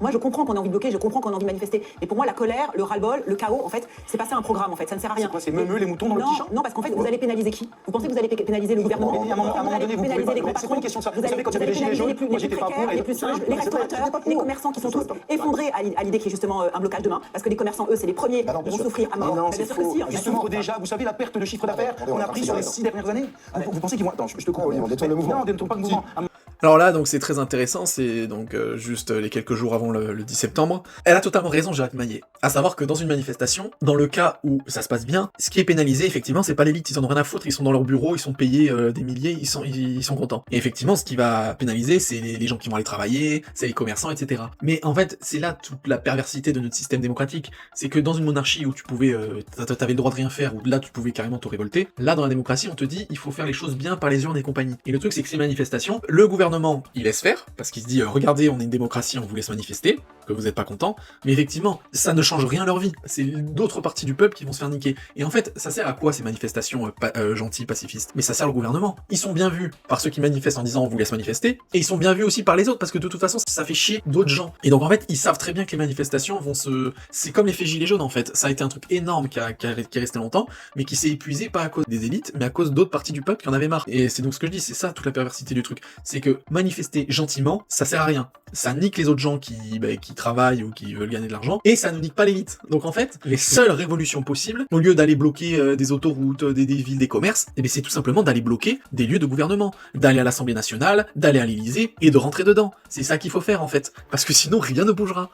Moi, je comprends qu'on a envie de bloquer, je comprends qu'on a envie de manifester. Mais pour moi, la colère, le ras-le-bol, le chaos, en fait, c'est passé un programme, en fait. Ça ne sert à rien. C'est quoi, c'est meumeux, les moutons dans le petit champ? Non, parce qu'en fait, vous allez pénaliser qui? Vous pensez que vous allez pénaliser le gouvernement? Mais à un moment donné, vous pouvez pas. C'est pas une question de ça. Vous savez, quand il y avait les gilets jaunes, moi j'étais pas pour. Les plus simples, les restaurateurs, les commerçants qui sont tous effondrés à l'idée qu'il y ait justement un blocage demain. Parce que les commerçants, eux, c'est les premiers qui vont souffrir à mort. Non, Bien c'est sûr que faux. si. Ils souffrent déjà. Vous savez la perte de chiffre d'affaires qu'on a pris sur les 6 dernières années? Vous pensez qu'ils vont. Attends, je te coupe. On détourne le mouvement. Non, on détourne pas le mouvement. Alors là, donc c'est très intéressant, c'est donc juste les quelques jours avant le 10 septembre. Elle a totalement raison, Jacques Maillet. À savoir que dans une manifestation, dans le cas où ça se passe bien, ce qui est pénalisé, effectivement, c'est pas l'élite, ils en ont rien à foutre, ils sont dans leur bureau, ils sont payés des milliers, ils sont contents. Et effectivement, ce qui va pénaliser, c'est les gens qui vont aller travailler, c'est les commerçants, etc. Mais en fait, c'est là toute la perversité de notre système démocratique, c'est que dans une monarchie où tu pouvais, t'avais le droit de rien faire, où là tu pouvais carrément te révolter, là dans la démocratie, on te dit, il faut faire les choses bien par les urnes et compagnie. Et le truc, c'est que ces manifestations, le gouvernement, il laisse faire, parce qu'il se dit, regardez, on est une démocratie, on vous laisse manifester, que vous êtes pas content, mais effectivement, ça ne change rien à leur vie. C'est d'autres parties du peuple qui vont se faire niquer. Et en fait, ça sert à quoi ces manifestations gentilles, pacifistes? Mais ça sert le gouvernement. Ils sont bien vus par ceux qui manifestent en disant on vous laisse manifester, et ils sont bien vus aussi par les autres, parce que de toute façon, ça fait chier d'autres gens. Et donc en fait, ils savent très bien que les manifestations vont se... C'est comme l'effet gilet jaune en fait. Ça a été un truc énorme qui est resté longtemps, mais qui s'est épuisé pas à cause des élites, mais à cause d'autres parties du peuple qui en avaient marre. Et c'est donc ce que je dis, c'est ça toute la perversité du truc. C'est que manifester gentiment, ça sert à rien. Ça nique les autres gens qui travaillent ou qui veulent gagner de l'argent, et ça ne nique pas l'élite. Donc en fait, les seules révolutions possibles, au lieu d'aller bloquer des autoroutes, des villes, des commerces, eh bien c'est tout simplement d'aller bloquer des lieux de gouvernement, d'aller à l'Assemblée nationale, d'aller à l'Élysée, et de rentrer dedans. C'est ça qu'il faut faire en fait, parce que sinon rien ne bougera.